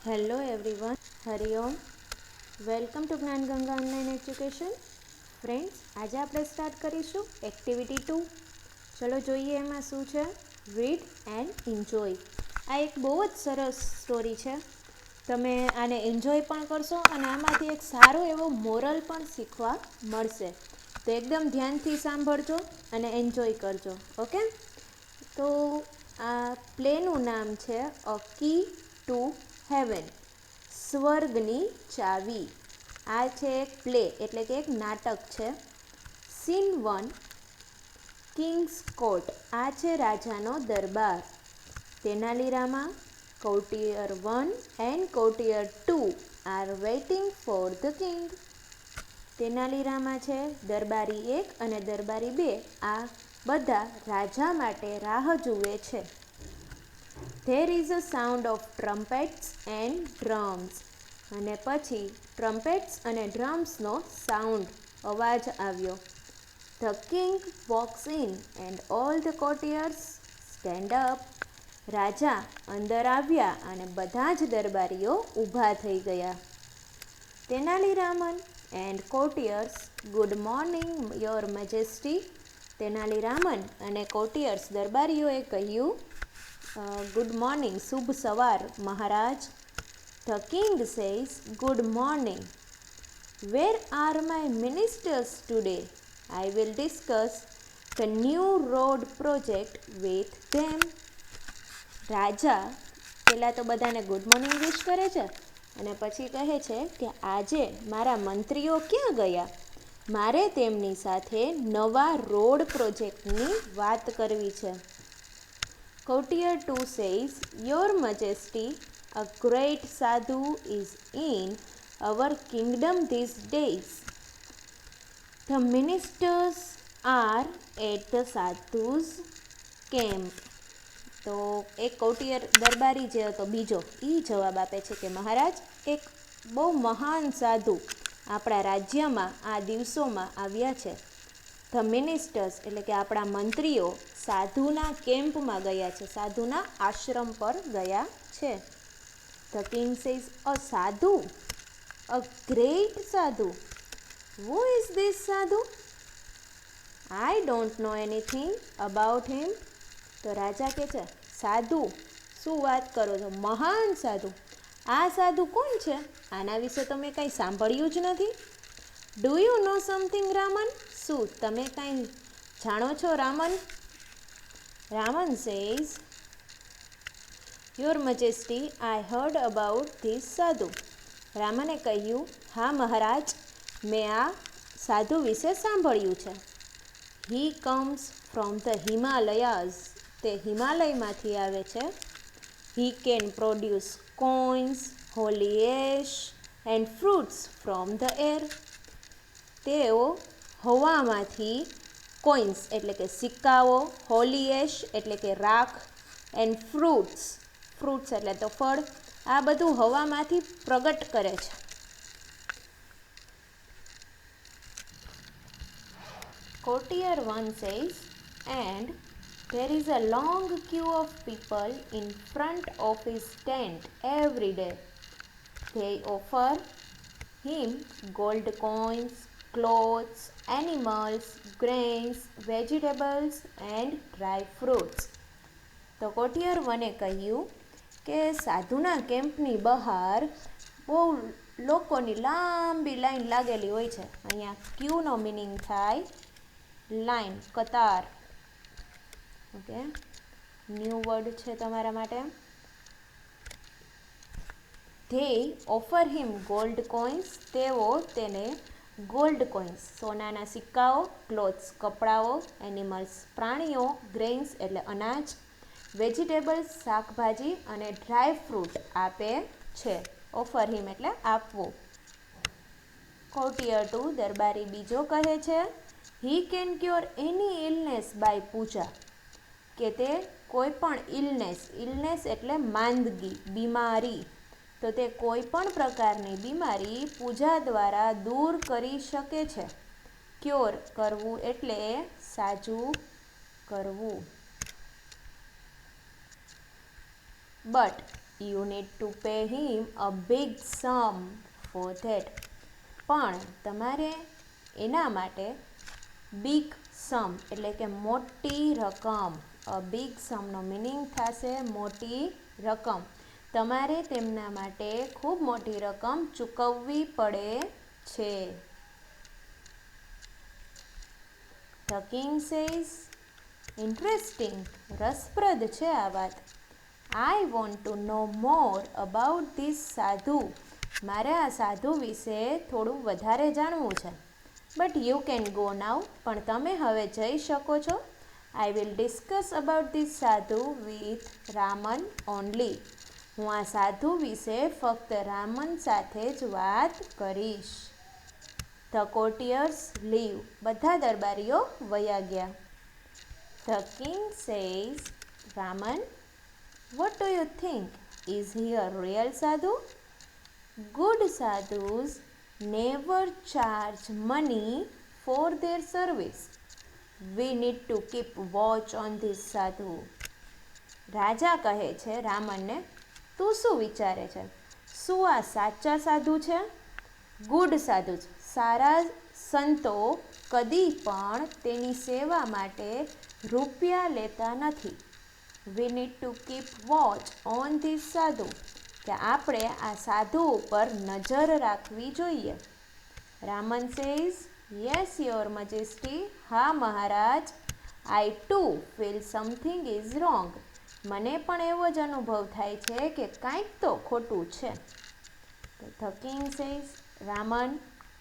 Hello everyone, Hari Om. Welcome to Gyanganga online education. Friends, આજે આપણે start કરીશું એક્ટિવિટી 2. ચલો જોઈએ એમાં શું છે. Read and enjoy. આ એક બહુ જ સરસ સ્ટોરી છે. તમે આને એન્જોય પણ કરશો અને આમાંથી એક સારો એવો મોરલ પણ શીખવા મળશે. તો એકદમ ધ્યાનથી સાંભળજો અને એન્જોય કરજો. ઓકે, તો આ પ્લેનું નામ છે અ કી ટુ હેવન, સ્વર્ગની ચાવી. આ છે એક પ્લે એટલે કે એક નાટક છે. Scene 1, king's court. આ છે રાજાનો દરબાર. Tenalirama, courtier 1 and courtier 2 are waiting for the king. Tenalirama છે, દરબારી 1 અને દરબારી 2 આ બધા રાજા માટે રાહ જુએ છે. There is a sound of trumpets and drums. અને પછી ટ્રમ્પેટ્સ અને ડ્રમ્સનો સાઉન્ડ, અવાજ આવ્યો. The king walks in and all the courtiers stand up. રાજા અંદર આવ્યા અને બધા જ દરબારીઓ ઊભા થઈ ગયા. Tenaliraman and courtiers, good morning your majesty. Tenaliraman અને કોર્ટિયર્સ દરબારીઓએ કહ્યું, ગુડ મોર્નિંગ, શુભ સવાર મહારાજ. The king says, good morning. Where are my ministers today? I will discuss the new road project with them. રાજા પહેલાં તો બધાને ગુડ મોર્નિંગ વિશ કરે છે અને પછી કહે છે કે આજે મારા મંત્રીઓ ક્યાં ગયા? મારે તેમની સાથે નવા રોડ પ્રોજેક્ટની વાત કરવી છે. Courtier 2 says, Your Majesty, a great sadhu is in our kingdom these days. The ministers are at the sadhu's camp. તો એક કોર્ટિયર દરબારી જે હતો બીજો, એ જવાબ આપે છે કે મહારાજ, એક બહુ મહાન સાધુ આપણા રાજ્યમાં આ દિવસોમાં આવ્યા છે. ધ મિનિસ્ટર્સ એટલે કે આપણા મંત્રીઓ સાધુના કેમ્પમાં ગયા છે, સાધુના આશ્રમ પર ગયા છે. ધ કિંગ સેઝ, અ સાધુ, અ ગ્રેટ સાધુ. Who is this સાધુ? I don't know anything about him. તો રાજા કહે છે, સાધુ, શું વાત કરો છો? મહાન સાધુ. આ સાધુ કોણ છે? આના વિશે તમે કાંઈ સાંભળ્યું જ નથી. Do you know something Raman? શું તમે કાંઈ જાણો છો Raman? Raman says, your majesty, I heard about this sadhu. રામને કહ્યું, હા મહારાજ, મેં આ સાધુ વિશે સાંભળ્યું છે. હી કમ્સ ફ્રોમ ધ હિમાલયાઝ. તે હિમાલયમાંથી આવે છે. He can produce coins, Holi ash and fruits from the air. તેઓ હવામાંથી કોઇન્સ એટલે કે સિક્કાઓ, હોલી એશ એટલે કે રાખ, એન્ડ ફ્રૂટ્સ, ફ્રૂટ્સ એટલે તો ફળ, આ બધું હવામાંથી પ્રગટ કરે છે. Courtier 1 says, and there is a long queue of people in front of his tent every day. They offer him gold coins, clothes, animals, grains, vegetables and dry fruits. તો કોર્ટિયર 1એ કહ્યું કે સાધુના કેમ્પની બહાર બહુ લોકોની લાંબી લાઈન લાગેલી હોય છે. અહીંયા ક્યુનો મિનિંગ થાય લાઈન, કતાર. ઓકે, ન્યૂ વર્ડ છે તમારા માટે. They offer him gold coins. તેઓ તેને ગોલ્ડ કોઇન્સ, સોનાના સિક્કાઓ, ક્લોથ્સ, કપડાઓ, એનિમલ્સ, પ્રાણીઓ, ગ્રેઇન્સ એટલે અનાજ, વેજીટેબલ્સ શાકભાજી અને ડ્રાય ફ્રૂટ આપે છે. ઓફર હિમ એટલે આપવું. કોર્ટિયર 2 દરબારી બીજો કહે છે, he can cure any illness by puja. કે તે કોઈ પણ ઇલનેસ, ઇલનેસ એટલે માંદગી, બીમારી, તો તે કોઈ પણ પ્રકારની બીમારી પૂજા દ્વારા દૂર કરી શકે છે. ક્યોર કરવું એટલે સાજું કરવું. But you need to pay him a big sum for that. પણ તમારે એના માટે બિગ સમ એટલે કે મોટી રકમ, અ બિગ સમનો મિનિંગ થશે મોટી રકમ. તમારે તેમના માટે ખૂબ મોટી રકમ ચૂકવવી પડે છે. ધ કિંગ સેઝ, ઇન્ટરેસ્ટિંગ, રસપ્રદ છે આ વાત. I want to know more about this સાધુ. મારે આ સાધુ વિશે થોડું વધારે જાણવું છે. But you can go now. પણ તમે હવે જઈ શકો છો. I will discuss about this સાધુ વિથ રામન ઓનલી. હું આ સાધુ વિશે ફક્ત રામન સાથે જ વાત કરીશ. The courtiers leave. બધા દરબારીઓ વયા ગયા. The king says, Raman, what do you think? Is he a real sadhu? Good sadhus never charge money for their service. We need to keep watch on this sadhu. રાજા કહે છે રામનને, તું શું વિચારે છે? શું આ સાચા સાધુ છે? ગુડ સાધુ, સારા સંતો કદી પણ તેની સેવા માટે રૂપિયા લેતા નથી. We need to keep watch on this sadhu, કે આપણે આ સાધુ ઉપર નજર રાખવી જોઈએ. Raman says, yes your majesty. હા મહારાજ. I too feel something is wrong. મને પણ એવો જ અનુભવ થાય છે કે કાંઈક તો ખોટું છે. The king says, Raman,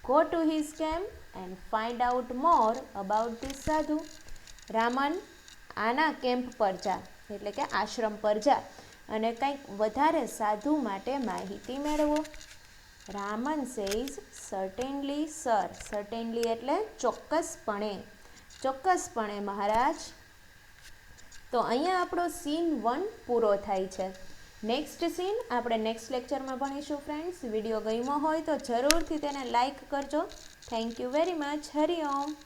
go to his camp and find out more about this સાધુ. રામન, આના કેમ્પ પર જા, એટલે કે આશ્રમ પર જા અને કંઈક વધારે સાધુ માટે માહિતી મેળવો. Raman says, certainly sir. Certainly એટલે ચોક્કસપણે. ચોક્કસપણે મહારાજ. તો અહીંયા આપણો સીન 1 પૂરો થાય છે. નેક્સ્ટ સીન આપણે નેક્સ્ટ લેક્ચરમાં ભણીશું ફ્રેન્ડ્સ. વિડીયો ગમ્યો હોય તો જરૂરથી તેને લાઈક કરજો. Thank you very much. Hariom.